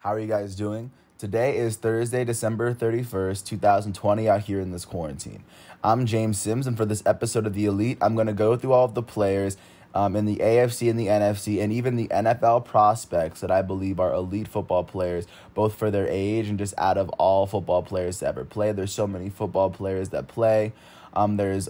How are you guys doing? Today is Thursday, December 31st, 2020, out here in this quarantine. I'm James Sims, and for this episode of The Elite, I'm going to go through all of the players in the AFC and the NFC, and even the NFL prospects that I believe are elite football players, both for their age and just out of all football players to ever play. There's so many football players that play. There's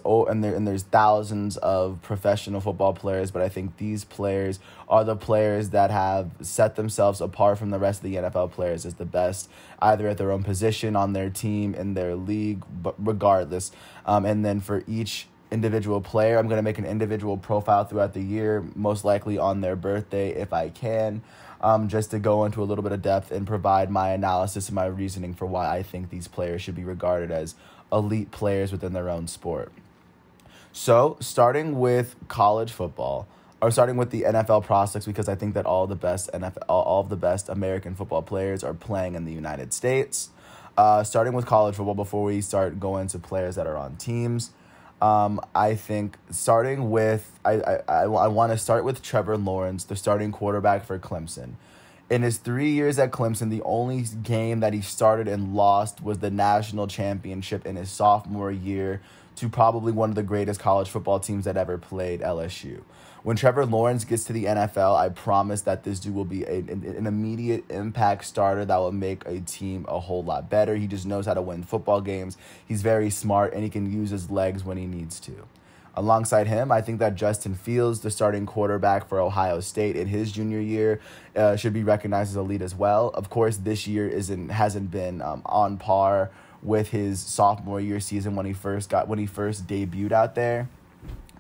thousands of professional football players, but I think these players are the players that have set themselves apart from the rest of the NFL players as the best, either at their own position, on their team, in their league, but regardless. And then for each individual player, I'm going to make an individual profile throughout the year, most likely on their birthday if I can, just to go into a little bit of depth and provide my analysis and my reasoning for why I think these players should be regarded as elite players within their own sport. So, starting with college football, or starting with the NFL prospects, because I think that all of the best American football players are playing in the United States. Starting with college football, before we start going to players that are on teams, I think starting with I want to start with Trevor Lawrence, the starting quarterback for Clemson. In his 3 years at Clemson, the only game that he started and lost was the national championship in his sophomore year to probably one of the greatest college football teams that ever played, LSU. When Trevor Lawrence gets to the NFL, I promise that this dude will be an immediate impact starter that will make a team a whole lot better. He just knows how to win football games. He's very smart, and he can use his legs when he needs to. Alongside him, I think that Justin Fields, the starting quarterback for Ohio State in his junior year, should be recognized as elite as well. Of course, this year hasn't been on par with his sophomore year season when he first debuted out there.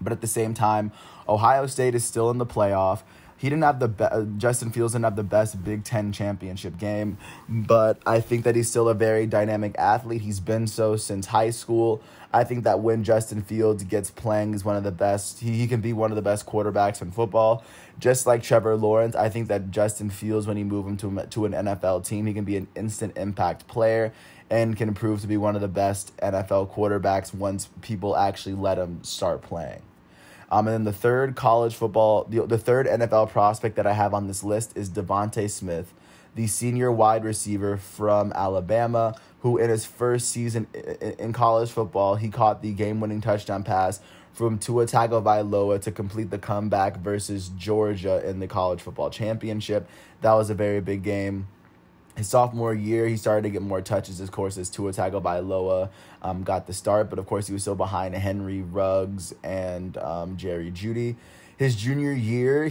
But at the same time, Ohio State is still in the playoff. He didn't have Justin Fields didn't have the best Big Ten championship game, but I think that he's still a very dynamic athlete. He's been so since high school. I think that when Justin Fields gets playing, he's one of the best. He can be one of the best quarterbacks in football. Just like Trevor Lawrence, I think that Justin Fields, when you move him to an NFL team, he can be an instant impact player and can prove to be one of the best NFL quarterbacks once people actually let him start playing. And then the third NFL prospect that I have on this list is Devontae Smith, the senior wide receiver from Alabama, who in his first season in college football, he caught the game-winning touchdown pass from Tua Tagovailoa to complete the comeback versus Georgia in the college football championship. That was a very big game. His sophomore year, he started to get more touches, of course, as Tua Tagovailoa got the start. But, of course, he was still behind Henry Ruggs and Jerry Jeudy. His junior year,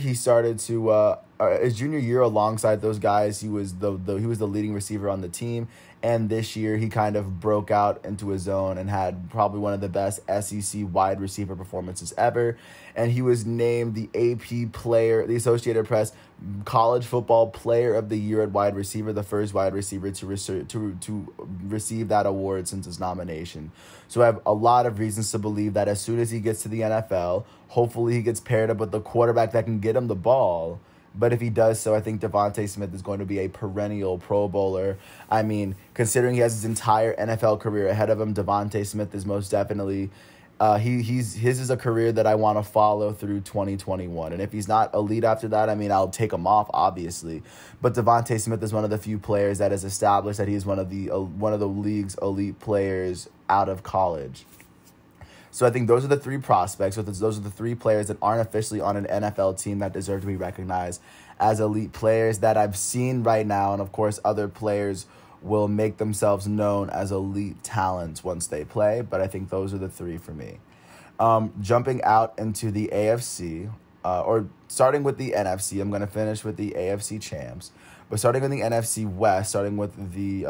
alongside those guys, he was the leading receiver on the team. And this year, he kind of broke out into his own and had probably one of the best SEC wide receiver performances ever. And he was named the the Associated Press College Football Player of the Year at wide receiver, the first wide receiver to receive that award since his nomination. So I have a lot of reasons to believe that as soon as he gets to the NFL, hopefully he gets paired up with the quarterback that can get him the ball. But if he does so, I think Devontae Smith is going to be a perennial Pro Bowler. I mean, considering he has his entire NFL career ahead of him, Devontae Smith is most definitely his is a career that I want to follow through 2021. And if he's not elite after that, I mean, I'll take him off, obviously. But Devontae Smith is one of the few players that has established that he's one of the league's elite players out of college. So I think those are the three prospects. Those are the three players that aren't officially on an NFL team that deserve to be recognized as elite players that I've seen right now. And, of course, other players will make themselves known as elite talents once they play. But I think those are the three for me. Jumping out into the AFC, or starting with the NFC, I'm going to finish with the AFC champs. But starting in the NFC West, starting with the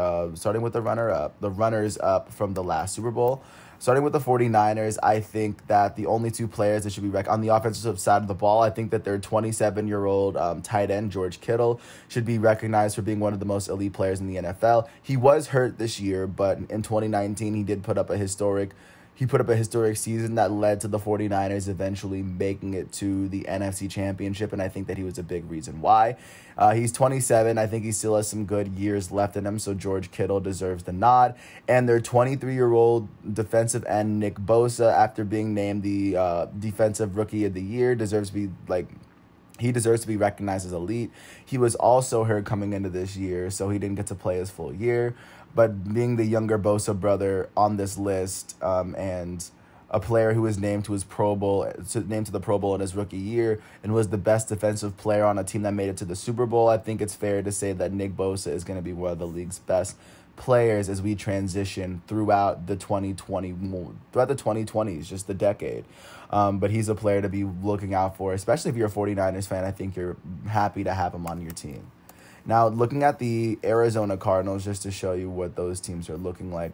runners up from the last Super Bowl. Starting with the 49ers, I think that the only two players that should be on the offensive side of the ball, I think that their 27-year-old tight end, George Kittle, should be recognized for being one of the most elite players in the NFL. He was hurt this year, but in 2019, he did put up a historic season that led to the 49ers eventually making it to the NFC Championship, and I think that he was a big reason why. He's 27. I think he still has some good years left in him, so George Kittle deserves the nod. And their 23-year-old defensive end, Nick Bosa, after being named the Defensive Rookie of the Year, deserves to be, He deserves to be recognized as elite. He was also hurt coming into this year, so he didn't get to play his full year. But being the younger Bosa brother on this list, and a player who was named to the Pro Bowl in his rookie year and was the best defensive player on a team that made it to the Super Bowl, I think it's fair to say that Nick Bosa is going to be one of the league's best players as we transition throughout the 2020s, just the decade. But he's a player to be looking out for, especially if you're a 49ers fan. I think you're happy to have him on your team. Now, looking at the Arizona Cardinals, just to show you what those teams are looking like,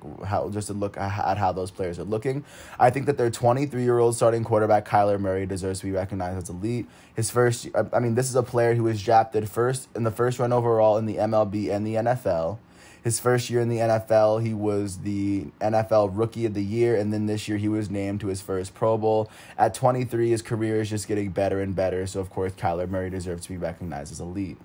just to look at how those players are looking, I think that their 23-year-old starting quarterback, Kyler Murray, deserves to be recognized as elite. This is a player who was drafted in the first round overall in the MLB and the NFL. His first year in the NFL, he was the NFL Rookie of the Year, and then this year he was named to his first Pro Bowl. At 23, his career is just getting better and better, so of course Kyler Murray deserves to be recognized as elite.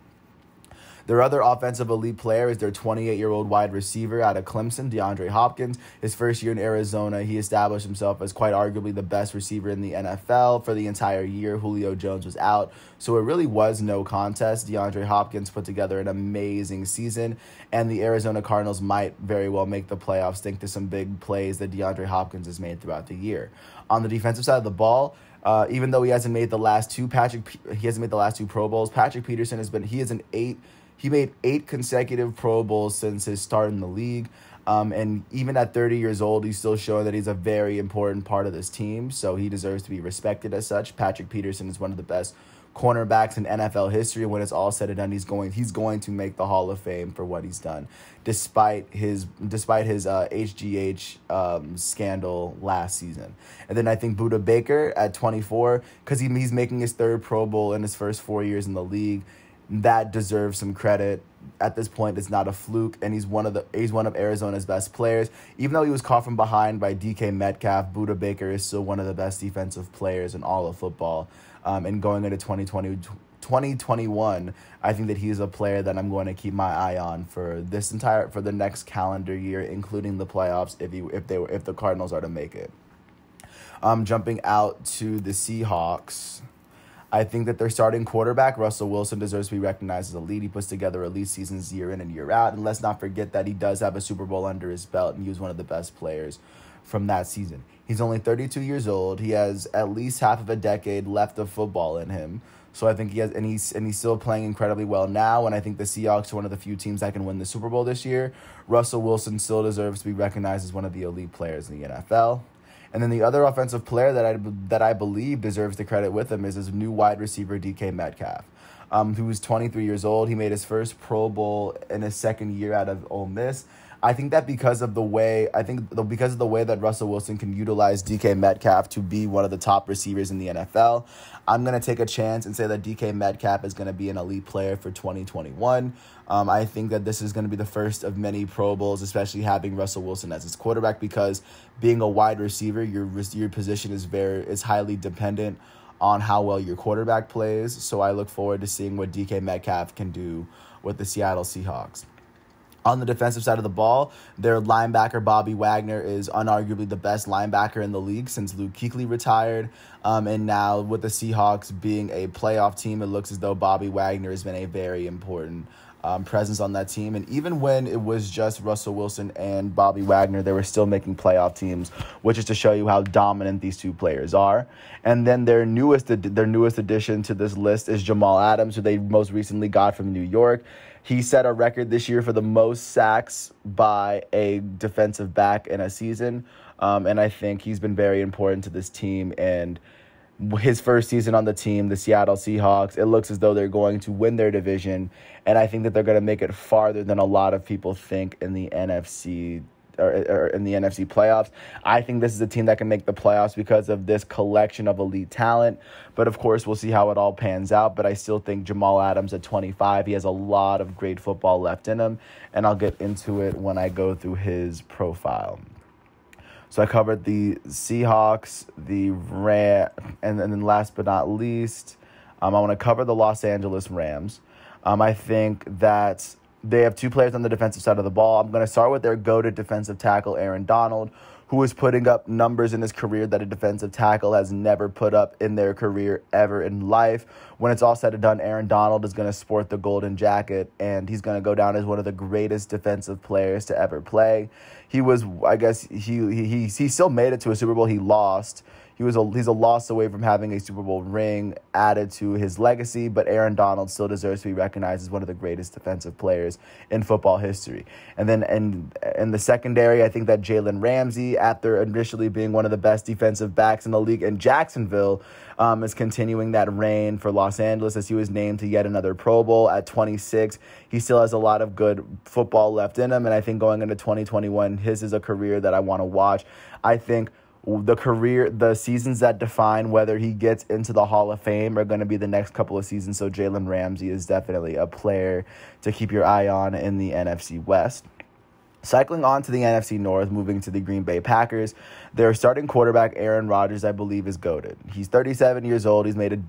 Their other offensive elite player is their 28-year-old wide receiver out of Clemson, DeAndre Hopkins. His first year in Arizona, he established himself as quite arguably the best receiver in the NFL for the entire year. Julio Jones was out, so it really was no contest. DeAndre Hopkins put together an amazing season, and the Arizona Cardinals might very well make the playoffs thanks to some big plays that DeAndre Hopkins has made throughout the year. On the defensive side of the ball, even though he hasn't made the last two Pro Bowls, Patrick Peterson he made 8 consecutive Pro Bowls since his start in the league. And even at 30 years old, he's still showing that he's a very important part of this team. So he deserves to be respected as such. Patrick Peterson is one of the best cornerbacks in NFL history. When it's all said and done, he's going to make the Hall of Fame for what he's done, despite his HGH scandal last season. And then I think Budda Baker at 24, because he's making his 3rd Pro Bowl in his first 4 years in the league. That deserves some credit. At this point, it's not a fluke, and he's one of Arizona's best players. Even though he was caught from behind by DK Metcalf, Budda Baker is still one of the best defensive players in all of football. And going into 2021, I think that he's a player that I'm going to keep my eye on for the next calendar year, including the playoffs if the Cardinals are to make it. Jumping out to the Seahawks, I think that their starting quarterback, Russell Wilson, deserves to be recognized as elite. He puts together elite seasons year in and year out. And let's not forget that he does have a Super Bowl under his belt, and he was one of the best players from that season. He's only 32 years old. He has at least half of a decade left of football in him. So I think he's still playing incredibly well now. And I think the Seahawks are one of the few teams that can win the Super Bowl this year. Russell Wilson still deserves to be recognized as one of the elite players in the NFL. And then the other offensive player that I believe deserves the credit with him is his new wide receiver, DK Metcalf, who's 23 years old. He made his first Pro Bowl in his second year out of Ole Miss. I think that because of the way that Russell Wilson can utilize DK Metcalf to be one of the top receivers in the NFL, I'm going to take a chance and say that DK Metcalf is going to be an elite player for 2021. I think that this is going to be the first of many Pro Bowls, especially having Russell Wilson as his quarterback, because being a wide receiver, your position is highly dependent on how well your quarterback plays. So I look forward to seeing what DK Metcalf can do with the Seattle Seahawks. On the defensive side of the ball, their linebacker, Bobby Wagner, is unarguably the best linebacker in the league since Luke Kuechly retired. And now with the Seahawks being a playoff team, it looks as though Bobby Wagner has been a very important presence on that team. And even when it was just Russell Wilson and Bobby Wagner, they were still making playoff teams, which is to show you how dominant these two players are. And then their newest addition to this list is Jamal Adams, who they most recently got from New York. He set a record this year for the most sacks by a defensive back in a season. And I think he's been very important to this team. And his first season on the team, the Seattle Seahawks, it looks as though they're going to win their division. And I think that they're going to make it farther than a lot of people think in the NFC or in the NFC playoffs. I think this is a team that can make the playoffs because of this collection of elite talent. But of course, we'll see how it all pans out. But I still think Jamal Adams at 25, he has a lot of great football left in him. And I'll get into it when I go through his profile. So I covered the Seahawks, the Rams, and then last but not least, I want to cover the Los Angeles Rams. I think that they have two players on the defensive side of the ball. I'm going to start with their go-to defensive tackle, Aaron Donald, who is putting up numbers in his career that a defensive tackle has never put up in their career ever in life. When it's all said and done, Aaron Donald is going to sport the golden jacket, and he's going to go down as one of the greatest defensive players to ever play. He was, I guess, he still made it to a Super Bowl. He lost. He's a loss away from having a Super Bowl ring added to his legacy, but Aaron Donald still deserves to be recognized as one of the greatest defensive players in football history. And then in the secondary, I think that Jalen Ramsey, after initially being one of the best defensive backs in the league in Jacksonville, is continuing that reign for Los Angeles as he was named to yet another Pro Bowl at 26. He still has a lot of good football left in him, and I think going into 2021, his is a career that I want to watch. I think the seasons that define whether he gets into the Hall of Fame are going to be the next couple of seasons. So Jalen Ramsey is definitely a player to keep your eye on in the NFC West. Cycling on to the NFC North, moving to the Green Bay Packers, their starting quarterback, Aaron Rodgers, I believe, is GOATed. He's 37 years old.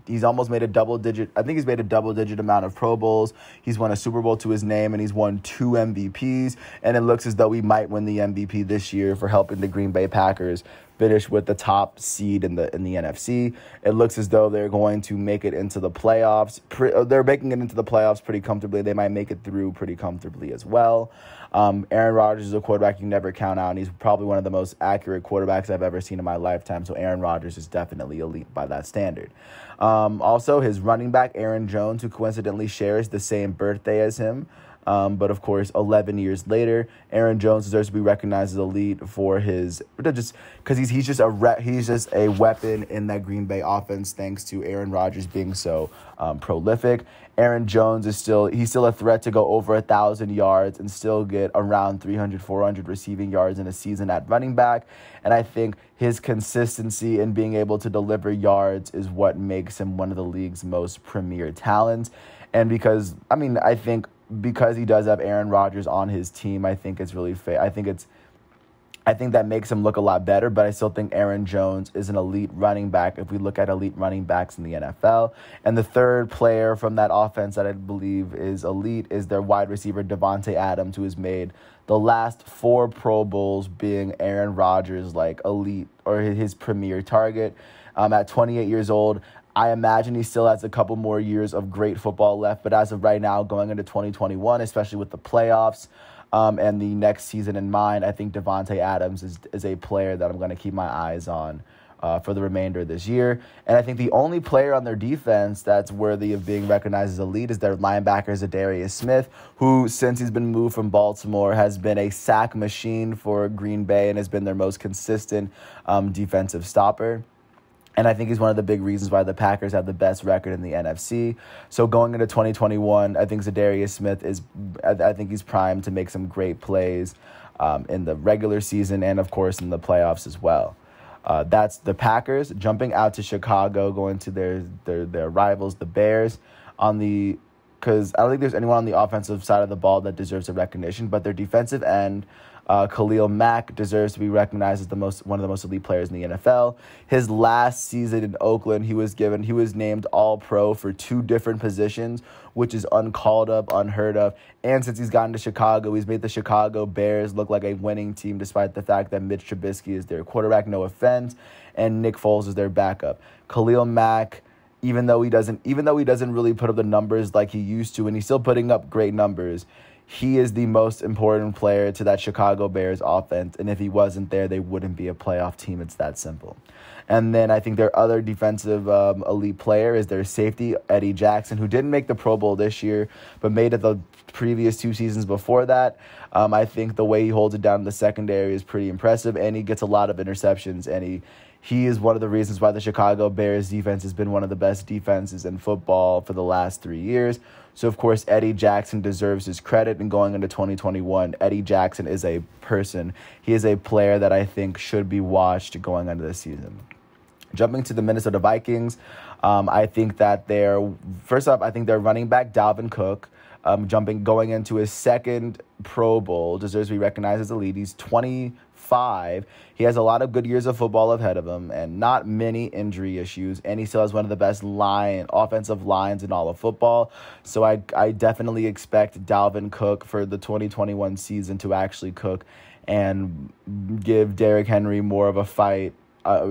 He's almost made a double-digit amount of Pro Bowls. He's won a Super Bowl to his name, and he's won 2 MVPs. And it looks as though he might win the MVP this year for helping the Green Bay Packers finish with the top seed in the NFC. It looks as though they're going to make it into the playoffs. They're making it into the playoffs pretty comfortably. They might make it through pretty comfortably as well. Aaron Rodgers is a quarterback you never count out, and he's probably one of the most accurate quarterbacks I've ever seen in my lifetime. So Aaron Rodgers is definitely elite by that standard. Also, his running back, Aaron Jones, who coincidentally shares the same birthday as him. But of course, 11 years later, Aaron Jones deserves to be recognized as elite for his because he's just a weapon in that Green Bay offense, thanks to Aaron Rodgers being so prolific. Aaron Jones is still a threat to go over 1,000 yards and still get around 300, 400 receiving yards in a season at running back. And I think his consistency in being able to deliver yards is what makes him one of the league's most premier talents. And because he does have Aaron Rodgers on his team, I think it's really fair. I think that makes him look a lot better, but I still think Aaron Jones is an elite running back if we look at elite running backs in the NFL. And the third player from that offense that I believe is elite is their wide receiver, Davante Adams, who has made the last 4 Pro Bowls, being Aaron Rodgers' elite or his premier target. At 28 years old, I imagine he still has a couple more years of great football left, but as of right now, going into 2021, especially with the playoffs and the next season in mind, I think Davante Adams is a player that I'm going to keep my eyes on for the remainder of this year. And I think the only player on their defense that's worthy of being recognized as elite is their linebacker, Zadarius Smith, who, since he's been moved from Baltimore, has been a sack machine for Green Bay and has been their most consistent defensive stopper. And I think he's one of the big reasons why the Packers have the best record in the NFC. So going into 2021, I think Zadarius Smith I think he's primed to make some great plays in the regular season and, of course, in the playoffs as well. That's the Packers. Jumping out to Chicago, going to their rivals, the Bears, because I don't think there's anyone on the offensive side of the ball that deserves a recognition, but their defensive end, Khalil Mack, deserves to be recognized as one of the most elite players in the NFL. His last season in Oakland, he was named All-Pro for 2 different positions, which is unheard of. And since he's gotten to Chicago, he's made the Chicago Bears look like a winning team, despite the fact that Mitch Trubisky is their quarterback, no offense, and Nick Foles is their backup. Khalil Mack, even though he doesn't really put up the numbers like he used to, and he's still putting up great numbers, he is the most important player to that Chicago Bears offense, and if he wasn't there, they wouldn't be a playoff team. It's that simple. And then I think their other defensive elite player is their safety, Eddie Jackson, who didn't make the Pro Bowl this year, but made it the previous 2 seasons before that. I think the way he holds it down in the secondary is pretty impressive, and he gets a lot of interceptions, and he is one of the reasons why the Chicago Bears defense has been one of the best defenses in football for the last 3 years. So, of course, Eddie Jackson deserves his credit. And going into 2021, Eddie Jackson is a person. He is a player that I think should be watched going into this season. Jumping to the Minnesota Vikings, I think their running back, Dalvin Cook, going into his second Pro Bowl, deserves to be recognized as elite. He's 25. He has a lot of good years of football ahead of him and not many injury issues, and he still has one of the best offensive lines in all of football. So I definitely expect Dalvin Cook for the 2021 season to actually cook and give Derrick Henry more of a fight.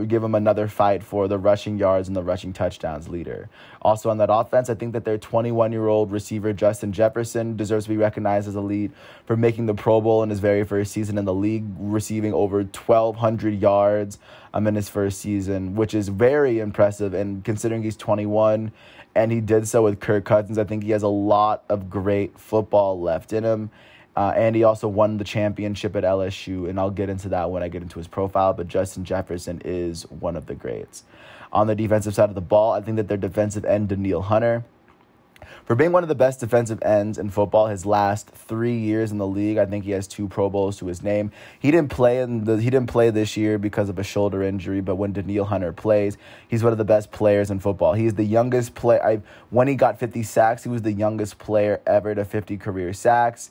Give him another fight for the rushing yards and the rushing touchdowns leader. Also on that offense, I think that their 21-year-old receiver, Justin Jefferson, deserves to be recognized as elite for making the Pro Bowl in his very first season in the league, receiving over 1,200 yards in his first season, which is very impressive. And considering he's 21 and he did so with Kirk Cousins, I think he has a lot of great football left in him. And he also won the championship at LSU, and I'll get into that when I get into his profile, but Justin Jefferson is one of the greats. On the defensive side of the ball, I think that their defensive end, Danielle Hunter, for being one of the best defensive ends in football his last 3 years in the league, I think he has 2 Pro Bowls to his name. He didn't play this year because of a shoulder injury, but when Danielle Hunter plays, he's one of the best players in football. He's the youngest player. When he got 50 sacks, he was the youngest player ever to 50 career sacks.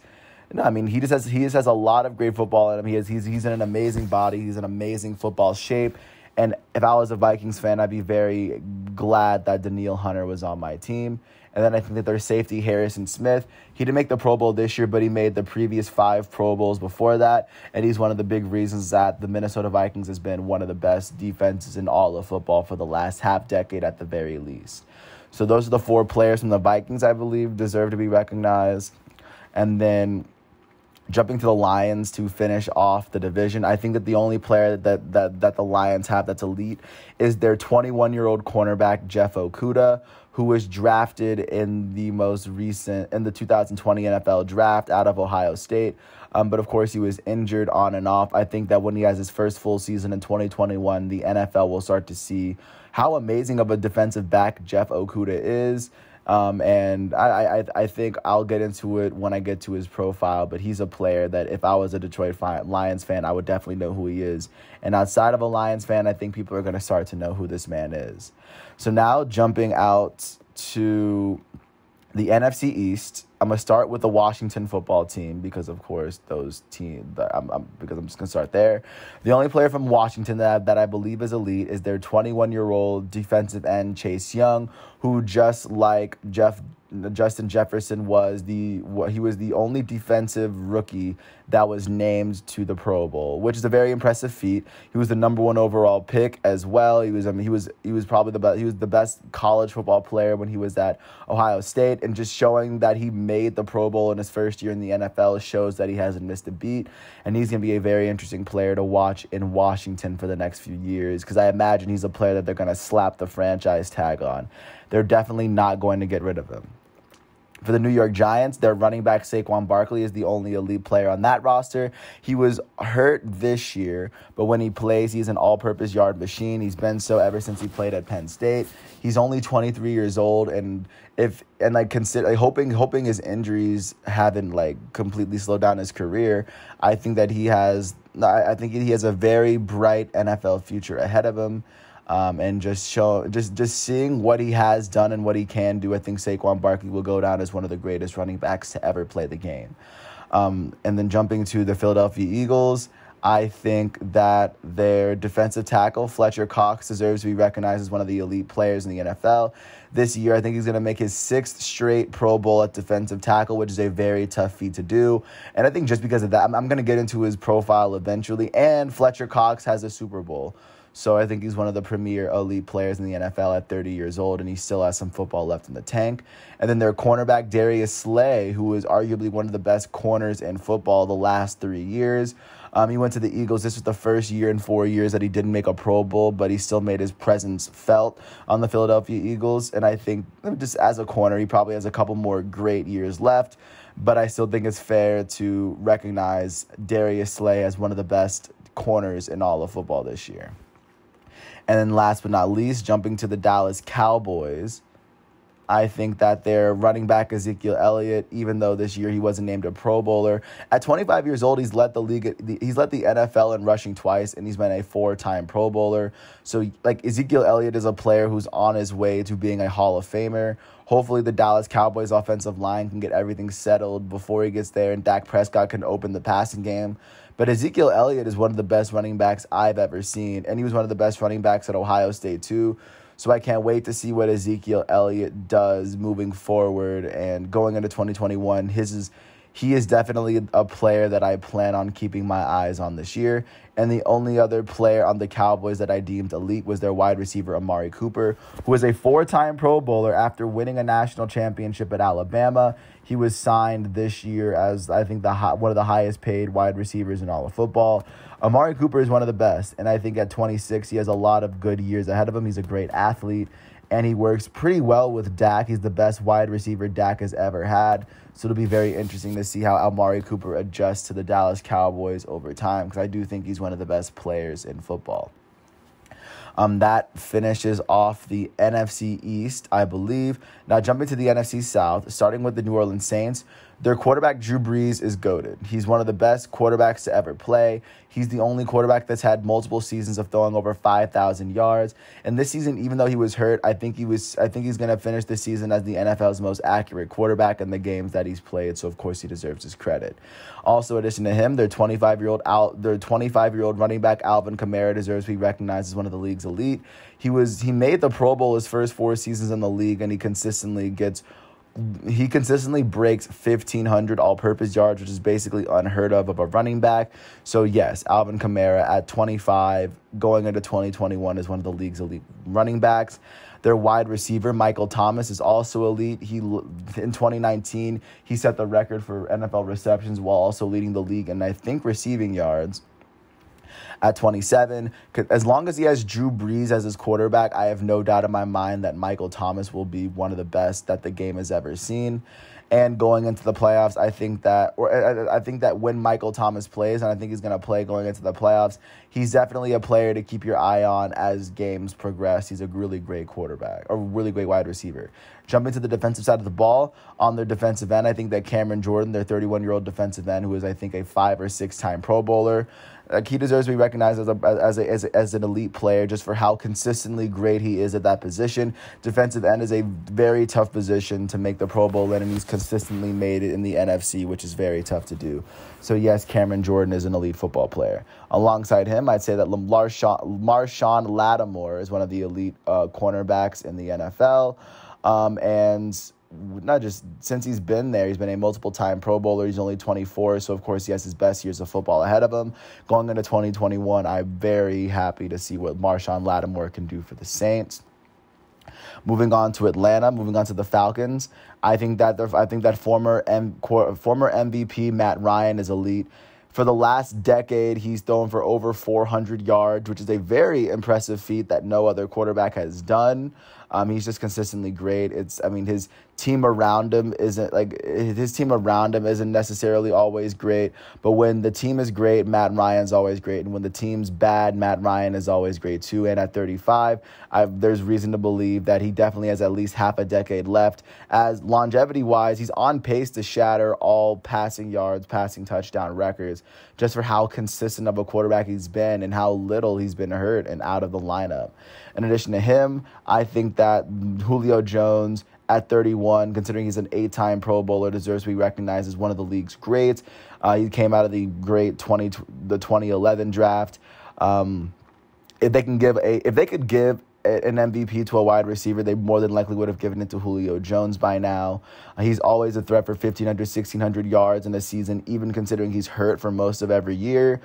No, I mean, he just has a lot of great football in him. He's in an amazing body. He's in amazing football shape. And if I was a Vikings fan, I'd be very glad that Danielle Hunter was on my team. And then I think that their safety, Harrison Smith, he didn't make the Pro Bowl this year, but he made the previous 5 Pro Bowls before that. And he's one of the big reasons that the Minnesota Vikings has been one of the best defenses in all of football for the last half decade at the very least. So those are the 4 players from the Vikings I believe deserve to be recognized. And then jumping to the Lions to finish off the division, I think that the only player that the Lions have that's elite is their 21-year-old cornerback, Jeff Okudah, who was drafted in the 2020 NFL draft out of Ohio State. But, of course, he was injured on and off. I think that when he has his first full season in 2021, the NFL will start to see how amazing of a defensive back Jeff Okudah is. And I think I'll get into it when I get to his profile, but he's a player that if I was a Detroit Lions fan, I would definitely know who he is. And outside of a Lions fan, I think people are going to start to know who this man is. So now jumping out to the NFC East, I'm going to start with the Washington football team because, of course, those teams, because I'm just going to start there. The only player from Washington that I believe is elite is their 21-year-old defensive end, Chase Young, who just like Justin Jefferson was the only defensive rookie that was named to the Pro Bowl, which is a very impressive feat. He was the number 1 overall pick as well. He was probably the best. He was the best college football player when he was at Ohio State, and just showing that he made the Pro Bowl in his first year in the NFL shows that he hasn't missed a beat, and he's going to be a very interesting player to watch in Washington for the next few years because I imagine he's a player that they're going to slap the franchise tag on. They're definitely not going to get rid of him. For the New York Giants, their running back Saquon Barkley is the only elite player on that roster. He was hurt this year, but when he plays, he's an all-purpose yard machine. He's been so ever since he played at Penn State. He's only 23 years old, hoping his injuries haven't completely slowed down his career. I think he has a very bright NFL future ahead of him. And just seeing what he has done and what he can do, I think Saquon Barkley will go down as one of the greatest running backs to ever play the game. And then jumping to the Philadelphia Eagles, I think that their defensive tackle, Fletcher Cox, deserves to be recognized as one of the elite players in the NFL. This year, I think he's going to make his 6th straight Pro Bowl at defensive tackle, which is a very tough feat to do. And I think just because of that, I'm going to get into his profile eventually. And Fletcher Cox has a Super Bowl. So I think he's one of the premier elite players in the NFL at 30 years old, and he still has some football left in the tank. And then their cornerback, Darius Slay, who is arguably one of the best corners in football the last 3 years. He went to the Eagles. This was the first year in 4 years that he didn't make a Pro Bowl, but he still made his presence felt on the Philadelphia Eagles. And I think just as a corner, he probably has a couple more great years left. But I still think it's fair to recognize Darius Slay as one of the best corners in all of football this year. And then last but not least, jumping to the Dallas Cowboys, I think that their running back, Ezekiel Elliott, even though this year he wasn't named a Pro Bowler, at 25 years old, he's led the league. He's led the NFL in rushing twice, and he's been a 4-time Pro Bowler. So, like, Ezekiel Elliott is a player who's on his way to being a Hall of Famer. Hopefully, the Dallas Cowboys offensive line can get everything settled before he gets there, and Dak Prescott can open the passing game. But Ezekiel Elliott is one of the best running backs I've ever seen, and he was one of the best running backs at Ohio State, too. So I can't wait to see what Ezekiel Elliott does moving forward and going into 2021. He is definitely a player that I plan on keeping my eyes on this year. And the only other player on the Cowboys that I deemed elite was their wide receiver, Amari Cooper, who is a 4-time Pro Bowler after winning a national championship at Alabama. He was signed this year as, I think, one of the highest paid wide receivers in all of football. Amari Cooper is one of the best, and I think at 26, he has a lot of good years ahead of him. He's a great athlete, and he works pretty well with Dak. He's the best wide receiver Dak has ever had, so it'll be very interesting to see how Amari Cooper adjusts to the Dallas Cowboys over time, because I do think he's one of the best players in football. That finishes off the NFC East, I believe. Now, jumping to the NFC South, starting with the New Orleans Saints, their quarterback, Drew Brees, is GOATed. He's one of the best quarterbacks to ever play. He's the only quarterback that's had multiple seasons of throwing over 5,000 yards. And this season, even though he was hurt, I think he's going to finish this season as the NFL's most accurate quarterback in the games that he's played. So, of course, he deserves his credit. Also, in addition to him, their 25-year-old running back, Alvin Kamara, deserves to be recognized as one of the league's elite. He made the Pro Bowl his first 4 seasons in the league, and he consistently breaks 1,500 all-purpose yards, which is basically unheard of a running back. So, yes, Alvin Kamara at 25 going into 2021 is one of the league's elite running backs. Their wide receiver, Michael Thomas, is also elite. In 2019, he set the record for NFL receptions while also leading the league in, I think, receiving yards. At 27, as long as he has Drew Brees as his quarterback, I have no doubt in my mind that Michael Thomas will be one of the best that the game has ever seen. And going into the playoffs, I think that when Michael Thomas plays, and I think he's going to play going into the playoffs, he's definitely a player to keep your eye on as games progress. He's a really great quarterback, or really great wide receiver. Jumping to the defensive side of the ball, on their defensive end, I think that Cameron Jordan, their 31-year-old defensive end, who is, I think, a 5 or 6-time Pro Bowler, he deserves to be recognized as an elite player just for how consistently great he is at that position. Defensive end is a very tough position to make the Pro Bowl in, and he's consistently made it in the NFC, which is very tough to do. So, yes, Cameron Jordan is an elite football player. Alongside him, I'd say that Marshawn Lattimore is one of the elite cornerbacks in the NFL. And not just since he's been there, he's been a multiple-time Pro Bowler. He's only 24, so of course he has his best years of football ahead of him. Going into 2021, I'm very happy to see what Marshawn Lattimore can do for the Saints. Moving on to Atlanta, moving on to the Falcons, I think that former MVP Matt Ryan is elite. For the last decade, he's thrown for over 400 yards, which is a very impressive feat that no other quarterback has done. He's just consistently great. His team around him isn't necessarily always great, but when the team is great, Matt Ryan's always great, and when the team's bad, Matt Ryan is always great too. And at 35, there's reason to believe that he definitely has at least half a decade left. As longevity-wise, he's on pace to shatter all passing yards, passing touchdown records, just for how consistent of a quarterback he's been and how little he's been hurt and out of the lineup. In addition to him, I think that Julio Jones at 31, considering he's an 8-time Pro Bowler, deserves to be recognized as one of the league's greats. He came out of the great 2011 draft. If they could give an MVP to a wide receiver, they more than likely would have given it to Julio Jones by now. He's always a threat for 1,500, 1,600 yards in a season, even considering he's hurt for most of every year.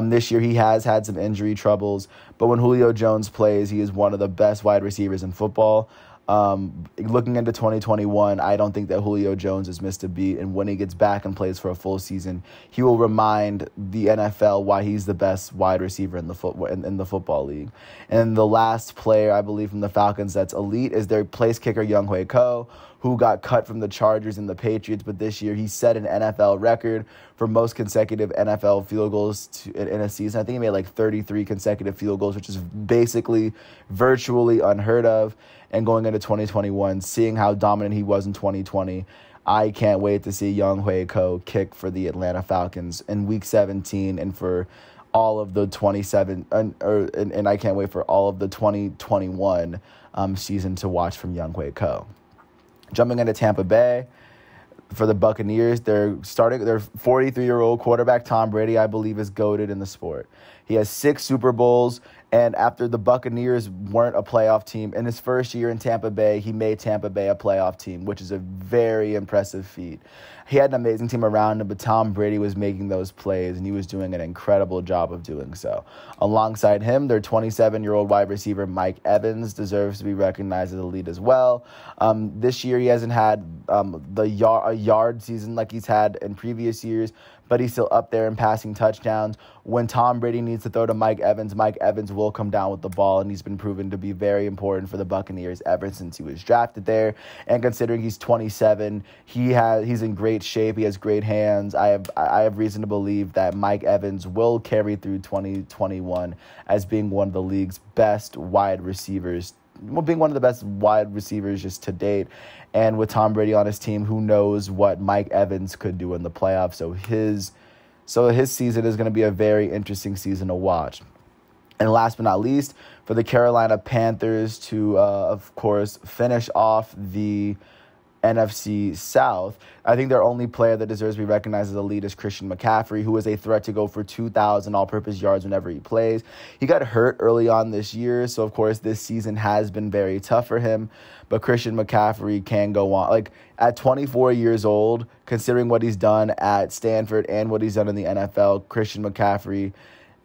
This year he has had some injury troubles, but when Julio Jones plays, he is one of the best wide receivers in football. Looking into 2021, I don't think that Julio Jones has missed a beat, and when he gets back and plays for a full season, he will remind the NFL why he's the best wide receiver in the football league. And the last player, I believe, from the Falcons that's elite is their place kicker, Younghoe Koo, who got cut from the Chargers and the Patriots, but this year he set an NFL record for most consecutive NFL field goals in a season. I think he made like 33 consecutive field goals, which is basically virtually unheard of. And going into 2021, seeing how dominant he was in 2020, I can't wait to see young G.O.A.T kick for the Atlanta Falcons in Week 17 and for all of the 27, and I can't wait for all of the 2021 season to watch from young G.O.A.T. Jumping into Tampa Bay, for the Buccaneers, their 43-year-old quarterback Tom Brady, I believe, is GOATed in the sport. He has 6 Super Bowls, and after the Buccaneers weren't a playoff team, in his first year in Tampa Bay, he made Tampa Bay a playoff team, which is a very impressive feat. He had an amazing team around him, but Tom Brady was making those plays, and he was doing an incredible job of doing so. Alongside him, their 27-year-old wide receiver Mike Evans deserves to be recognized as a lead as well. This year, he hasn't had a yard season like he's had in previous years, but he's still up there in passing touchdowns. When Tom Brady needs to throw to Mike Evans will come down with the ball, and he's been proven to be very important for the Buccaneers ever since he was drafted there. And considering he's 27, he's in great shape. He has great hands. I have reason to believe that Mike Evans will carry through 2021 as being one of the league's best wide receivers. Being one of the best wide receivers just to date. And with Tom Brady on his team, who knows what Mike Evans could do in the playoffs. So his season is going to be a very interesting season to watch. And last but not least, for the Carolina Panthers to, of course, finish off the NFC South, I think their only player that deserves to be recognized as a lead is Christian McCaffrey, who is a threat to go for 2,000 all-purpose yards whenever he plays. He got hurt early on this year, so of course this season has been very tough for him, but Christian McCaffrey can go on. Like, at 24 years old, considering what he's done at Stanford and what he's done in the NFL, Christian McCaffrey,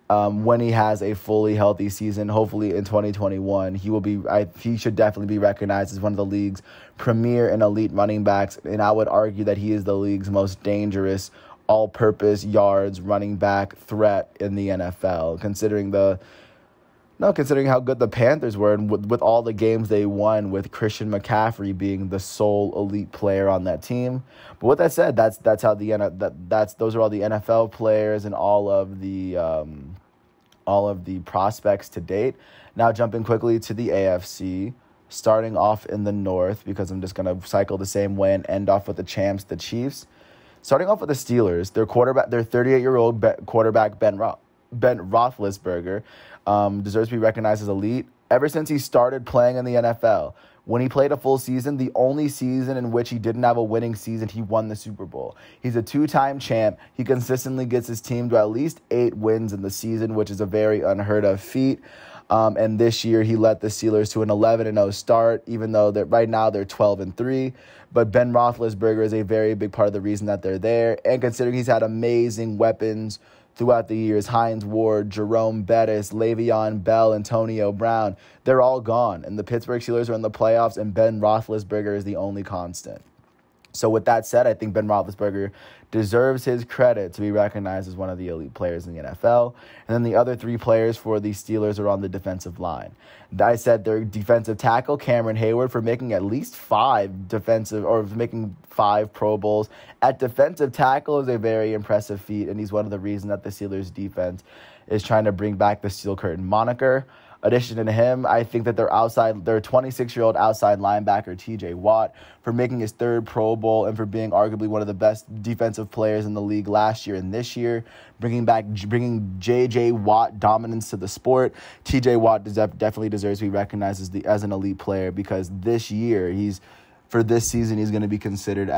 when he has a fully healthy season, hopefully in 2021, he should definitely be recognized as one of the league's premier and elite running backs. And I would argue that he is the league's most dangerous all-purpose yards running back threat in the NFL, considering how good the Panthers were and with all the games they won, with Christian McCaffrey being the sole elite player on that team. But with that said, those are all the NFL players and all of the prospects to date. Now jumping quickly to the AFC, starting off in the North, because I'm just going to cycle the same way and end off with the champs, the Chiefs. Starting off with the Steelers, their 38-year-old quarterback Ben Roethlisberger deserves to be recognized as elite ever since he started playing in the NFL. When he played a full season, the only season in which he didn't have a winning season, he won the Super Bowl. He's a 2-time champ. He consistently gets his team to at least 8 wins in the season, which is a very unheard of feat. And this year, he led the Steelers to an 11-0 start, even though right now they're 12-3. But Ben Roethlisberger is a very big part of the reason that they're there. And considering he's had amazing weapons throughout the years, Hines Ward, Jerome Bettis, Le'Veon Bell, Antonio Brown, they're all gone. And the Pittsburgh Steelers are in the playoffs, and Ben Roethlisberger is the only constant. So with that said, I think Ben Roethlisberger deserves his credit to be recognized as one of the elite players in the NFL. And then the other 3 players for the Steelers are on the defensive line. I said their defensive tackle, Cameron Hayward, for making at least 5 Pro Bowls at defensive tackle is a very impressive feat, and he's one of the reasons that the Steelers defense is trying to bring back the Steel Curtain moniker. Addition to him, I think that their 26-year-old outside linebacker, G.O.A.T, for making his 3rd Pro Bowl and for being arguably one of the best defensive players in the league last year and this year, bringing J.J. Watt dominance to the sport. T.J. Watt definitely deserves to be recognized as an elite player, because this year, for this season, he's going to be considered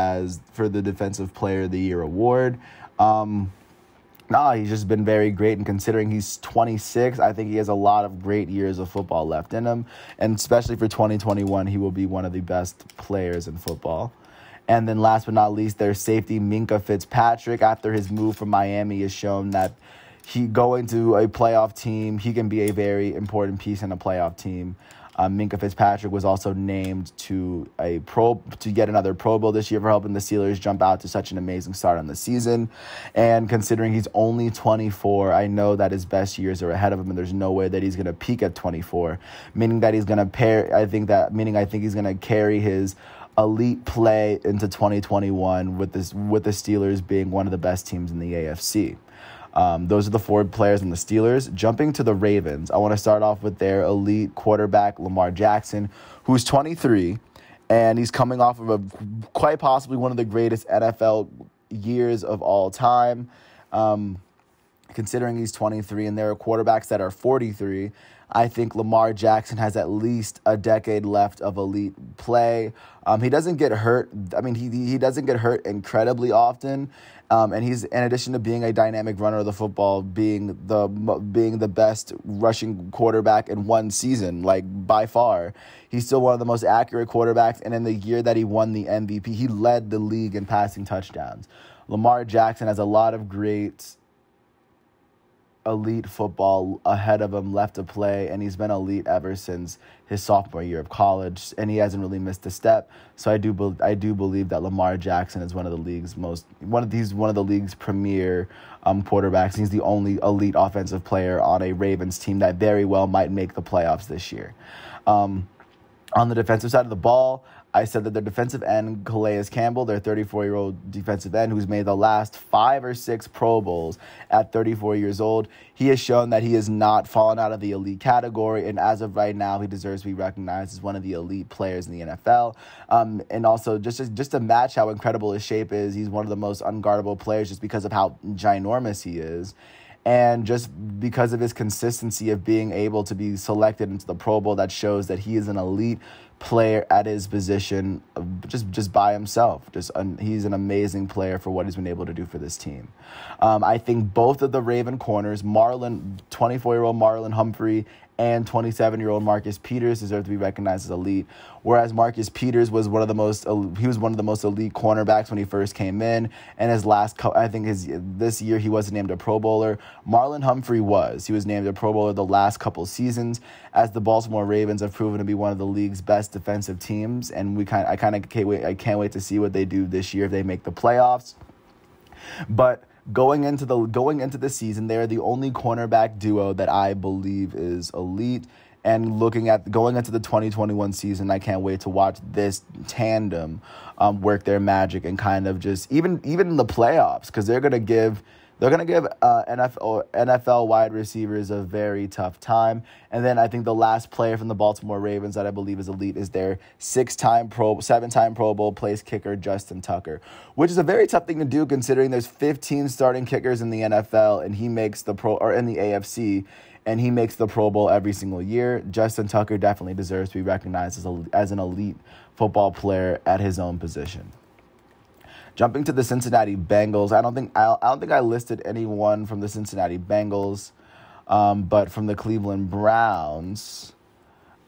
for the Defensive Player of the Year award. He's just been very great, and considering he's 26, I think he has a lot of great years of football left in him, and especially for 2021, he will be one of the best players in football. And then last but not least, their safety, Minkah Fitzpatrick, after his move from Miami, has shown that going to a playoff team, he can be a very important piece in a playoff team. Minkah Fitzpatrick was also named to get another Pro Bowl this year for helping the Steelers jump out to such an amazing start on the season. And considering he's only 24, I know that his best years are ahead of him, and there's no way that he's going to peak at 24. Meaning that he's going to I think he's going to carry his elite play into 2021 with the Steelers being one of the best teams in the AFC. Those are the 4 players in the Steelers. Jumping to the Ravens, I want to start off with their elite quarterback, Lamar Jackson, who's 23, and he's coming off of quite possibly one of the greatest NFL years of all time. Considering he's 23 and there are quarterbacks that are 43, I think Lamar Jackson has at least a decade left of elite play. He doesn't get hurt. I mean, he doesn't get hurt incredibly often. And he's, in addition to being a dynamic runner of the football, being the best rushing quarterback in one season, like by far. He's still one of the most accurate quarterbacks. And in the year that he won the MVP, he led the league in passing touchdowns. Lamar Jackson has a lot of great elite football ahead of him left to play, and he's been elite ever since his sophomore year of college, and he hasn't really missed a step. So I do believe that Lamar Jackson is one of the league's premier quarterbacks. He's the only elite offensive player on a Ravens team that very well might make the playoffs this year. On the defensive side of the ball, I said that their defensive end, Calais Campbell, their 34-year-old defensive end who's made the last 5 or 6 Pro Bowls at 34 years old. He has shown that he has not fallen out of the elite category, and as of right now, he deserves to be recognized as one of the elite players in the NFL. And also, just to match how incredible his shape is, he's one of the most unguardable players just because of how ginormous he is. And just because of his consistency of being able to be selected into the Pro Bowl, that shows that he is an elite player at his position just by himself. He's an amazing player for what he's been able to do for this team. I think both of the Raven corners, 24-year-old Marlon Humphrey and 27-year-old Marcus Peters, deserve to be recognized as elite. Whereas Marcus Peters was one of the most elite cornerbacks when he first came in, and this year he wasn't named a Pro Bowler. Marlon Humphrey was. He was named a Pro Bowler the last couple seasons, as the Baltimore Ravens have proven to be one of the league's best defensive teams, and I can't wait to see what they do this year if they make the playoffs. But Going into the season, they're the only cornerback duo that I believe is elite. And going into the 2021 season, I can't wait to watch this tandem work their magic and kind of just even in the playoffs, because they're gonna give NFL wide receivers a very tough time. And then I think the last player from the Baltimore Ravens that I believe is elite is their 7-time Pro Bowl place kicker, Justin Tucker, which is a very tough thing to do considering there's 15 starting kickers in the NFL and he makes in the AFC, and he makes the Pro Bowl every single year. Justin Tucker definitely deserves to be recognized as an elite football player at his own position. Jumping to the Cincinnati Bengals, I don't think I listed anyone from the Cincinnati Bengals, but from the Cleveland Browns,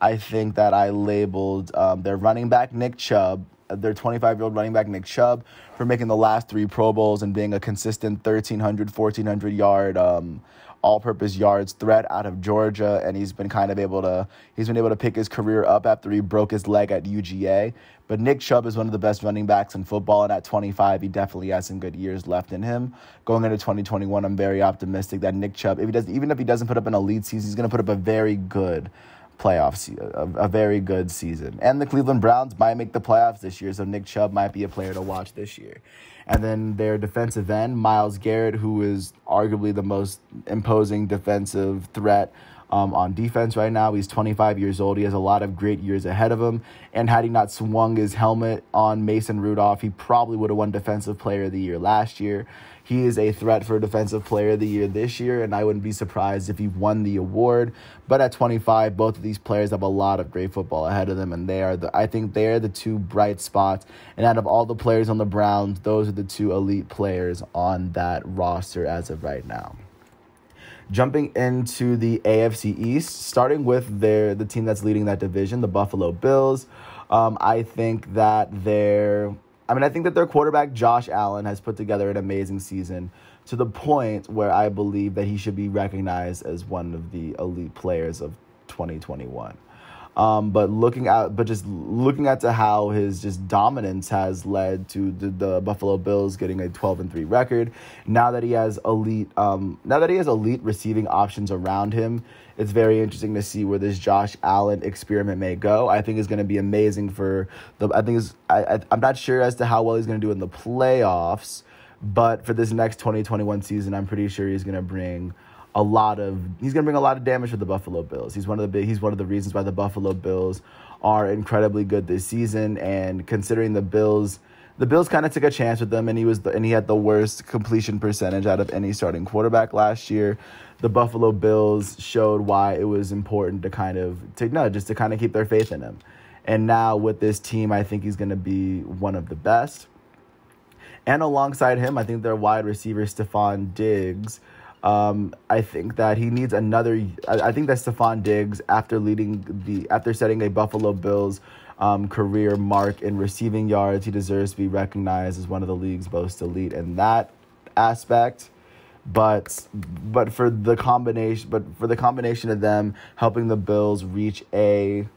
I think that I labeled their running back Nick Chubb, their 25-year-old running back Nick Chubb, for making the last 3 Pro Bowls and being a consistent 1,300, 1,400-yard all-purpose yards threat out of Georgia, and he's been able to pick his career up after he broke his leg at UGA. But Nick Chubb is one of the best running backs in football, and at 25, he definitely has some good years left in him. Going into 2021, I'm very optimistic that Nick Chubb, even if he doesn't put up an elite season, he's going to put up a very good a very good season. And the Cleveland Browns might make the playoffs this year, so Nick Chubb might be a player to watch this year. And then their defensive end, Myles Garrett, who is arguably the most imposing defensive threat on defense right now. He's 25 years old. He has a lot of great years ahead of him. And had he not swung his helmet on Mason Rudolph, he probably would have won Defensive Player of the Year last year. He is a threat for Defensive Player of the Year this year, and I wouldn't be surprised if he won the award. But at 25, both of these players have a lot of great football ahead of them, and I think they are the 2 bright spots. And out of all the players on the Browns, those are the 2 elite players on that roster as of right now. Jumping into the AFC East, starting with the team that's leading that division, the Buffalo Bills. I think that their quarterback, Josh Allen, has put together an amazing season to the point where I believe that he should be recognized as one of the elite players of 2021. Just looking at to how his just dominance has led to the Buffalo Bills getting a 12-3 record. Now that he has elite receiving options around him, it's very interesting to see where this Josh Allen experiment may go. I think it's going to be amazing for the. I'm not sure as to how well he's going to do in the playoffs, but for this next 2021 season, I'm pretty sure he's going to bring a lot of damage for the Buffalo Bills. He's one of the reasons why the Buffalo Bills are incredibly good this season. And considering the Bills kind of took a chance with them, and he had the worst completion percentage out of any starting quarterback last year. The Buffalo Bills showed why it was important to kind of keep their faith in him. And now with this team, I think he's going to be one of the best. And alongside him, I think their wide receiver Stephon Diggs. I think that he needs another. I think that Stephon Diggs, after setting a Buffalo Bills career mark in receiving yards, he deserves to be recognized as one of the league's most elite in that aspect. But for the combination of them helping the Bills reach a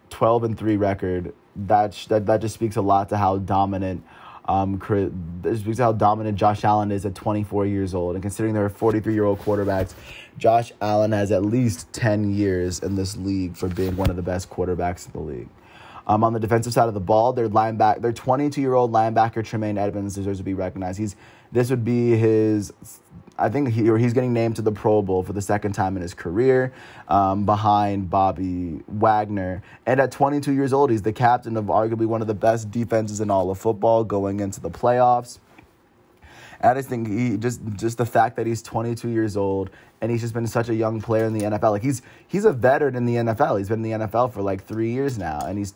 12-3 record, that just speaks a lot to how dominant. This speaks to how dominant Josh Allen is at 24 years old. And considering there are 43-year-old quarterbacks, Josh Allen has at least 10 years in this league for being one of the best quarterbacks in the league. On the defensive side of the ball, their 22-year-old linebacker Tremaine Edmonds deserves to be recognized. I think he's getting named to the Pro Bowl for the second time in his career, behind Bobby Wagner. And at 22 years old, he's the captain of arguably one of the best defenses in all of football going into the playoffs. And I just think just the fact that he's 22 years old and he's just been such a young player in the NFL. Like he's a veteran in the NFL. He's been in the NFL for like 3 years now, and he's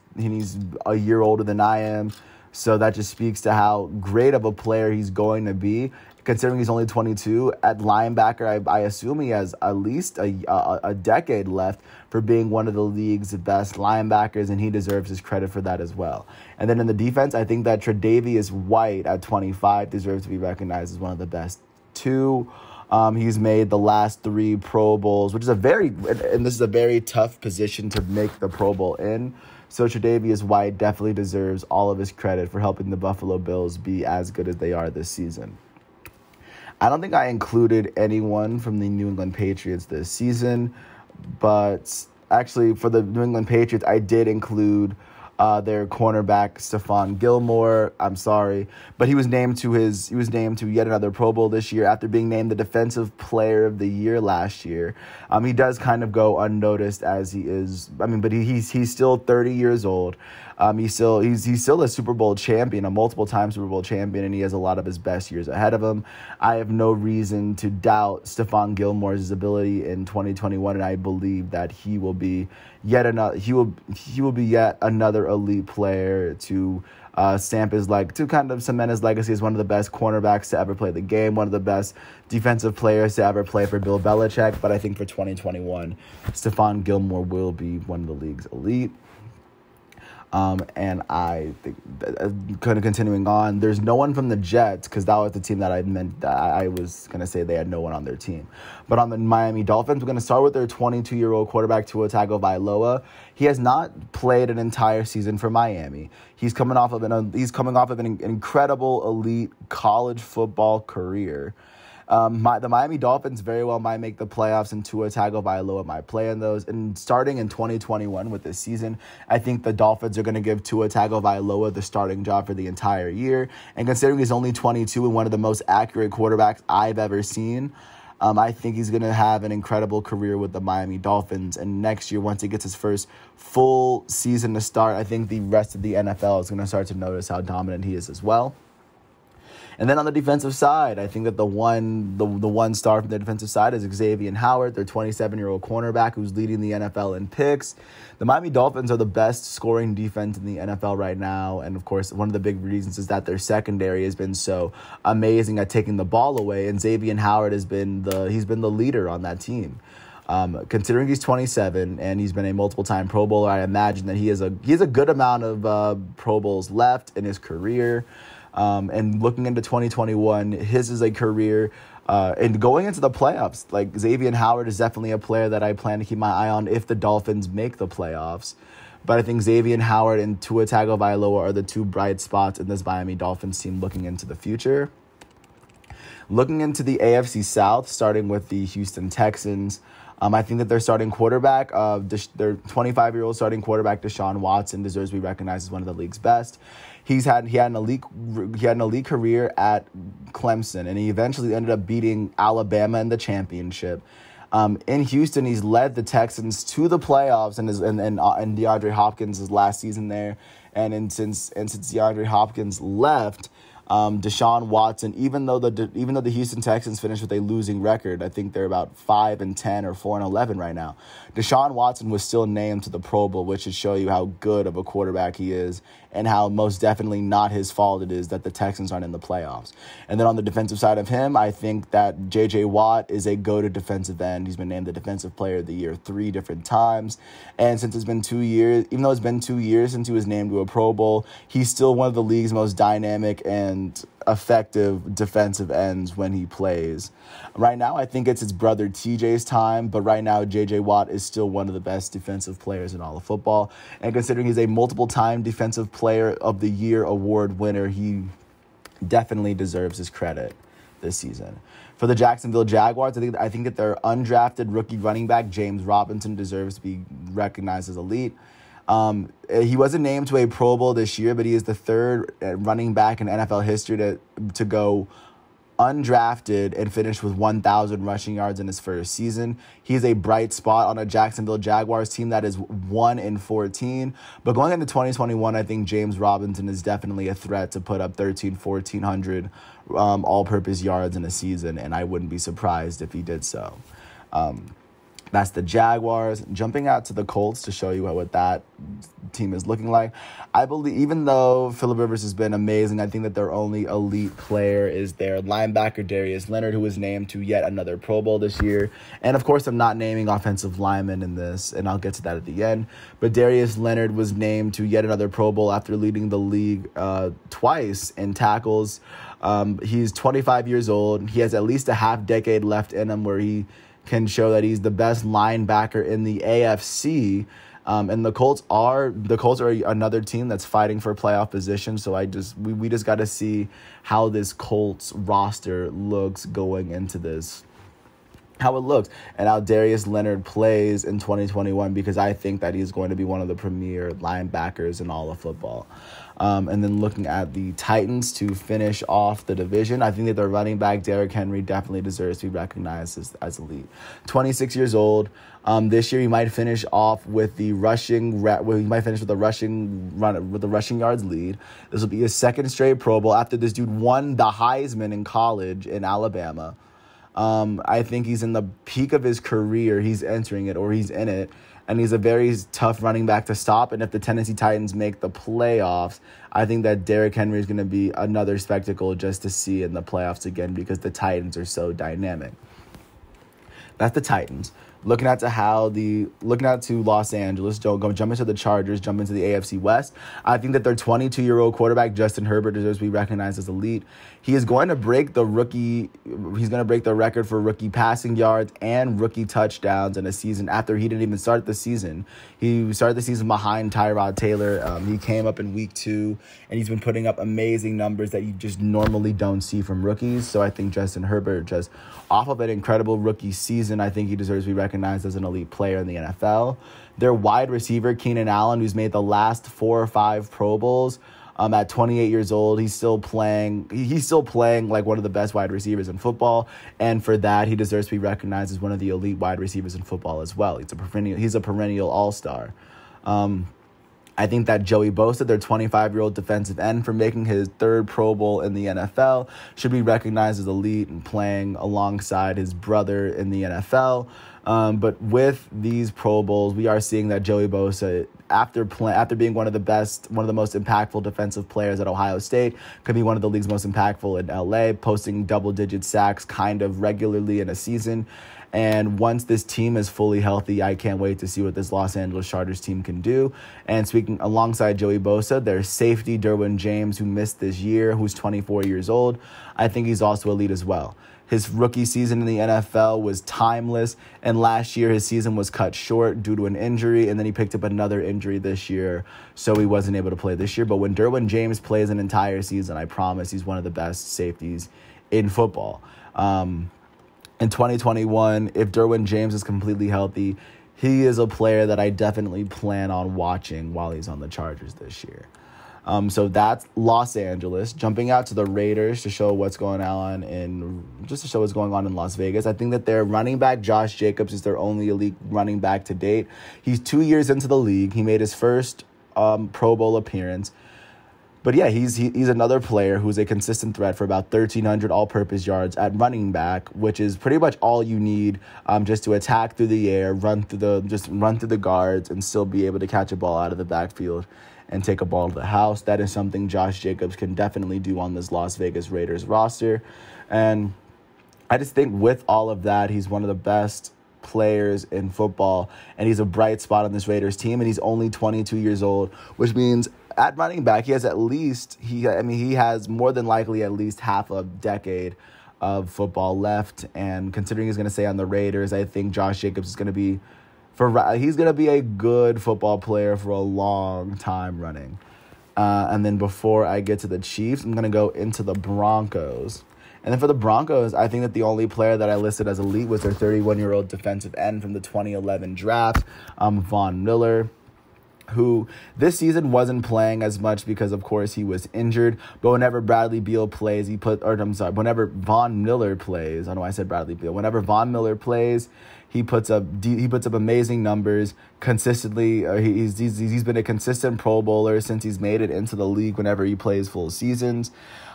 a year older than I am. So that just speaks to how great of a player he's going to be. Considering he's only 22, at linebacker, I assume he has at least a decade left for being one of the league's best linebackers, and he deserves his credit for that as well. And then in the defense, I think that Tre'Davious White at 25 deserves to be recognized as one of the best too. He's made the last 3 Pro Bowls, this is a very tough position to make the Pro Bowl in. So Tre'Davious White definitely deserves all of his credit for helping the Buffalo Bills be as good as they are this season. I don't think I included anyone from the New England Patriots this season, but actually for the New England Patriots, I did include their cornerback Stephon Gilmore. I'm sorry, but he was named to yet another Pro Bowl this year after being named the Defensive Player of the Year last year. He does kind of go unnoticed as he is. But he's still 30 years old. He's still a Super Bowl champion, a multiple-time Super Bowl champion, and he has a lot of his best years ahead of him. I have no reason to doubt Stephon Gilmore's ability in 2021, and I believe that he will be yet another elite player to kind of cement his legacy as one of the best cornerbacks to ever play the game, one of the best defensive players to ever play for Bill Belichick. But I think for 2021, Stephon Gilmore will be one of the league's elite. And I think, kind of continuing on, there's no one from the Jets, because that was the team that I was going to say they had no one on their team. But on the Miami Dolphins, we're going to start with their 22-year-old quarterback, Tua Tagovailoa. He has not played an entire season for Miami. He's coming off of an incredible elite college football career. The Miami Dolphins very well might make the playoffs, and Tua Tagovailoa might play in those. And starting in 2021 with this season, I think the Dolphins are going to give Tua Tagovailoa the starting job for the entire year. And considering he's only 22 and one of the most accurate quarterbacks I've ever seen, I think he's going to have an incredible career with the Miami Dolphins. And next year, once he gets his first full season to start, I think the rest of the NFL is going to start to notice how dominant he is as well. And then on the defensive side, I think that the one star from the defensive side is Xavier Howard, their 27-year-old cornerback who's leading the NFL in picks. The Miami Dolphins are the best scoring defense in the NFL right now. And, of course, one of the big reasons is that their secondary has been so amazing at taking the ball away. And Xavier Howard has been the leader on that team. Considering he's 27 and he's been a multiple-time Pro Bowler, I imagine that he has a good amount of Pro Bowls left in his career. And looking into 2021, his is a career and going into the playoffs. Like, Xavier Howard is definitely a player that I plan to keep my eye on if the Dolphins make the playoffs. But I think Xavier Howard and Tua Tagovailoa are the two bright spots in this Miami Dolphins team looking into the future. Looking into the AFC South, starting with the Houston Texans, I think that their starting quarterback, their 25-year-old starting quarterback, Deshaun Watson, deserves to be recognized as one of the league's best. He had an elite career at Clemson, and he eventually ended up beating Alabama in the championship. In Houston, he's led the Texans to the playoffs, and DeAndre Hopkins' last season there, and since DeAndre Hopkins left, Deshaun Watson, even though the Houston Texans finished with a losing record, I think they're about 5-10 or 4-11 right now. Deshaun Watson was still named to the Pro Bowl, which should show you how good of a quarterback he is and how most definitely not his fault it is that the Texans aren't in the playoffs. And then on the defensive side of him, I think that G.O.A.T is a go-to defensive end. He's been named the Defensive Player of the Year 3 different times. And since it's been 2 years, even though it's been 2 years since he was named to a Pro Bowl, he's still one of the league's most dynamic and effective defensive ends when he plays. Right now, I think it's his brother TJ's time, but right now, J.J. Watt is still one of the best defensive players in all of football. And considering he's a multiple-time Defensive Player of the Year award winner, he definitely deserves his credit this season. For the Jacksonville Jaguars, I think that their undrafted rookie running back, James Robinson, deserves to be recognized as elite. He wasn't named to a Pro Bowl this year, but he is the third running back in NFL history to go undrafted and finish with 1,000 rushing yards in his first season. He's a bright spot on a Jacksonville Jaguars team that is 1-14. But going into 2021, I think James Robinson is definitely a threat to put up 1,400 all-purpose yards in a season, and I wouldn't be surprised if he did so. That's the Jaguars. Jumping out to the Colts to show you what that team is looking like. I believe, even though Phillip Rivers has been amazing, I think that their only elite player is their linebacker, Darius Leonard, who was named to yet another Pro Bowl this year. And, of course, I'm not naming offensive linemen in this, and I'll get to that at the end. But Darius Leonard was named to yet another Pro Bowl after leading the league twice in tackles. He's 25 years old. He has at least a half decade left in him where he can show that he's the best linebacker in the AFC. And the Colts are another team that's fighting for playoff position. So we just got to see how this Colts roster looks going into this, how it looks, and how Darius Leonard plays in 2021, because I think that he's going to be one of the premier linebackers in all of football. And then looking at the Titans to finish off the division, I think that their running back, Derrick Henry, definitely deserves to be recognized as elite. 26 years old. This year he might finish off with the rushing yards lead. This will be his second straight Pro Bowl after this dude won the Heisman in college in Alabama. I think he's in the peak of his career. He's entering it, or he's in it. And he's a very tough running back to stop. And if the Tennessee Titans make the playoffs, I think that Derrick Henry is going to be another spectacle just to see in the playoffs again, because the Titans are so dynamic. That's the Titans. Looking out to Los Angeles, jump into the Chargers, jump into the AFC West. I think that their 22-year-old quarterback, Justin Herbert, deserves to be recognized as elite. He is going to break the record for rookie passing yards and rookie touchdowns in a season after he didn't even start the season. He started the season behind Tyrod Taylor. He came up in week 2, and he's been putting up amazing numbers that you just normally don't see from rookies. So I think Justin Herbert, just off of an incredible rookie season, I think he deserves to be recognized as an elite player in the NFL. Their wide receiver, Keenan Allen, who's made the last 4 or 5 Pro Bowls, at 28 years old, he's still playing like one of the best wide receivers in football, and for that, he deserves to be recognized as one of the elite wide receivers in football as well. He's a perennial all-star. I think that Joey Bosa, their 25-year-old defensive end, for making his 3rd Pro Bowl in the NFL, should be recognized as elite and playing alongside his brother in the NFL. But with these Pro Bowls, we are seeing that Joey Bosa after being one of the most impactful defensive players at Ohio State, could be one of the league's most impactful in LA, posting double-digit sacks kind of regularly in a season. And once this team is fully healthy, I can't wait to see what this Los Angeles Chargers team can do. And speaking alongside Joey Bosa, their safety, Derwin James, who missed this year, who's 24 years old. I think he's also elite as well. His rookie season in the NFL was timeless, and last year his season was cut short due to an injury, and then he picked up another injury this year, so he wasn't able to play this year. But when Derwin James plays an entire season, I promise he's one of the best safeties in football. In 2021, if Derwin James is completely healthy, he is a player that I definitely plan on watching while he's on the Chargers this year. So that's Los Angeles. Jumping out to the Raiders to show what's going on in Las Vegas. I think that their running back, Josh Jacobs, is their only elite running back to date. He's 2 years into the league. He made his first Pro Bowl appearance. But yeah, he's another player who's a consistent threat for about 1,300 all-purpose yards at running back, which is pretty much all you need just to attack through the air, run through the guards, and still be able to catch a ball out of the backfield and take a ball to the house. That is something Josh Jacobs can definitely do on this Las Vegas Raiders roster. And I just think with all of that, he's one of the best players in football, and he's a bright spot on this Raiders team, and he's only 22 years old, which means at running back, he has more than likely at least half a decade of football left. And considering he's going to stay on the Raiders, I think Josh Jacobs is going to be a good football player for a long time running. And then before I get to the Chiefs, I'm going to go into the Broncos. And then for the Broncos, I think that the only player that I listed as elite was their 31-year-old defensive end from the 2011 draft, Von Miller, who this season wasn't playing as much because, of course, he was injured. But whenever whenever Von Miller plays, I know I said Bradley Beal. Whenever Von Miller plays, he puts up amazing numbers consistently. He's been a consistent Pro Bowler since he's made it into the league whenever he plays full seasons.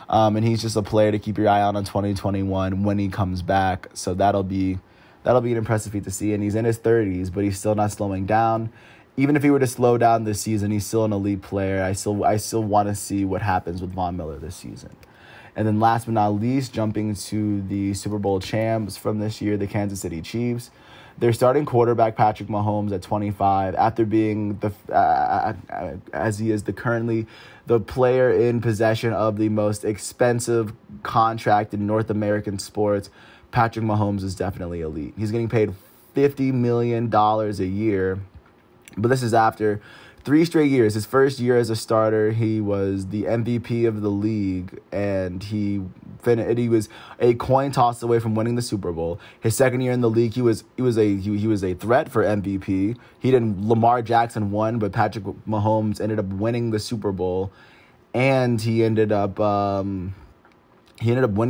And he's just a player to keep your eye on in 2021 when he comes back. So that'll be an impressive feat to see. And he's in his 30s, but he's still not slowing down. Even if he were to slow down this season, he's still an elite player. I still want to see what happens with Von Miller this season. And then last but not least, jumping to the Super Bowl champs from this year, the Kansas City Chiefs. Their starting quarterback, Patrick Mahomes, at 25, after being as he is currently the player in possession of the most expensive contract in North American sports, Patrick Mahomes is definitely elite. He's getting paid $50 million a year. But this is after 3 straight years. His first year as a starter, he was the MVP of the league, and he was a coin toss away from winning the Super Bowl. His second year in the league, he was a threat for MVP. Lamar Jackson won, but Patrick Mahomes ended up winning the Super Bowl, and he ended up winning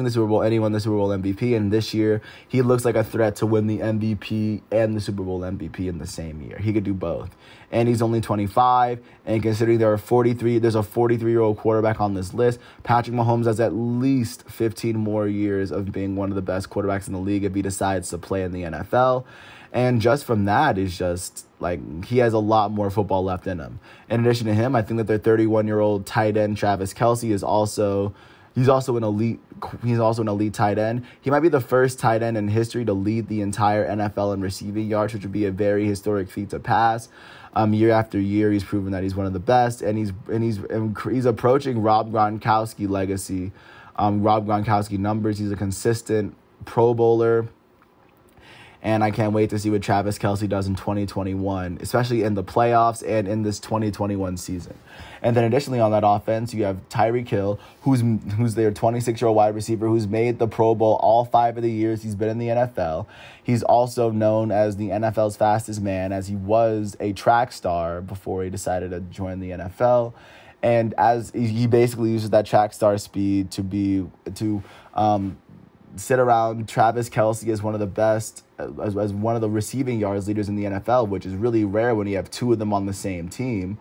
the Super Bowl, and he won the Super Bowl MVP. And this year, he looks like a threat to win the MVP and the Super Bowl MVP in the same year. He could do both. And he's only 25. And considering there's a 43-year-old quarterback on this list, Patrick Mahomes has at least 15 more years of being one of the best quarterbacks in the league if he decides to play in the NFL. And just from that is just like he has a lot more football left in him. In addition to him, I think that their 31-year-old tight end Travis Kelce is also an elite tight end. He might be the first tight end in history to lead the entire NFL in receiving yards, which would be a very historic feat to pass. Year after year, he's proven that he's one of the best, and he's approaching Rob Gronkowski legacy. Rob Gronkowski numbers. He's a consistent Pro Bowler. And I can't wait to see what Travis Kelce does in 2021, especially in the playoffs and in this 2021 season. And then additionally on that offense, you have Tyreek Hill, who's their 26-year-old wide receiver who's made the Pro Bowl all 5 of the years he's been in the NFL. He's also known as the NFL's fastest man, as he was a track star before he decided to join the NFL. And as he basically uses that track star speed to sit around Travis Kelce as one of the best, as one of the receiving yards leaders in the NFL, which is really rare when you have 2 of them on the same team.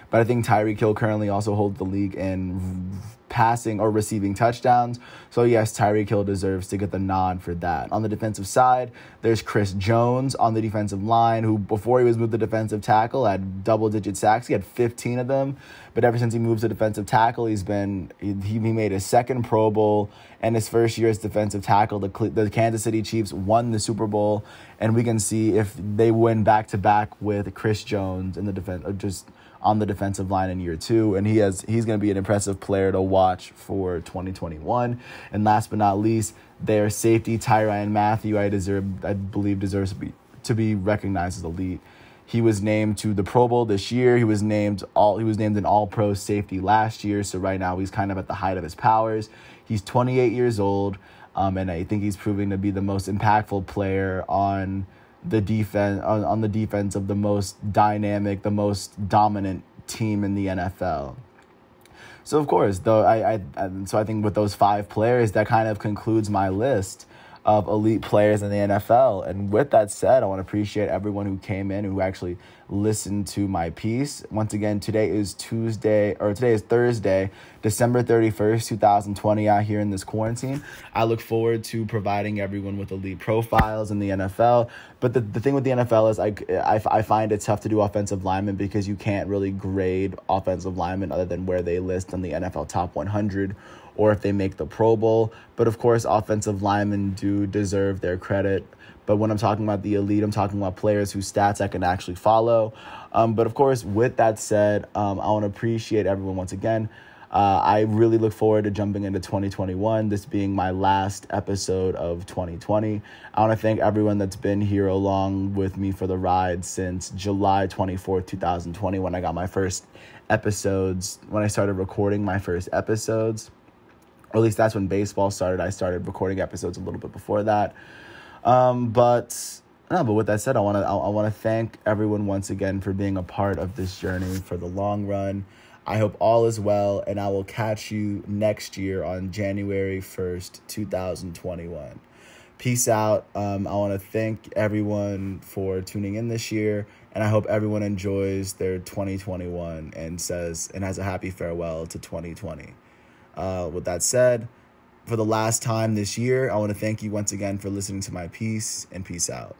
but I think Tyreek Hill currently also holds the league in passing or receiving touchdowns. So yes, Tyreek Hill deserves to get the nod for that. On the defensive side, there's Chris Jones on the defensive line, who before he was moved to defensive tackle had double-digit sacks. He had 15 of them, but ever since he moved to defensive tackle, he made his second Pro Bowl, and his first year as defensive tackle, the Kansas City Chiefs won the Super Bowl, and we can see if they win back-to-back with Chris Jones in the defense, just on the defensive line in year 2, and he's going to be an impressive player to watch for 2021. And last but not least, their safety Tyrann Mathieu, I believe deserves to be recognized as elite. He was named to the Pro Bowl this year. He was named an All-Pro safety last year. So right now he's kind of at the height of his powers. He's 28 years old, and I think he's proving to be the most impactful player on the defense of the most dynamic, the most dominant team in the NFL. So of course, though, I think with those 5 players, that kind of concludes my list of elite players in the NFL. And with that said, I want to appreciate everyone who came in, who actually listened to my piece. Once again, today is Thursday, December 31st, 2020, out here in this quarantine. I look forward to providing everyone with elite profiles in the NFL. But the thing with the NFL is I find it tough to do offensive linemen because you can't really grade offensive linemen other than where they list on the NFL Top 100 or if they make the Pro Bowl. But of course, offensive linemen do deserve their credit. But when I'm talking about the elite, I'm talking about players whose stats I can actually follow. But of course, with that said, I want to appreciate everyone once again. I really look forward to jumping into 2021, this being my last episode of 2020. I want to thank everyone that's been here along with me for the ride since July 24th, 2020, when I got my first episodes, when I started recording my first episodes. Or at least that's when baseball started. I started recording episodes a little bit before that. But with that said, I want to thank everyone once again for being a part of this journey for the long run. I hope all is well, and I will catch you next year on January 1st, 2021. Peace out. I want to thank everyone for tuning in this year, and I hope everyone enjoys their 2021 and has a happy farewell to 2020. With that said, for the last time this year, I want to thank you once again for listening to my piece, and peace out.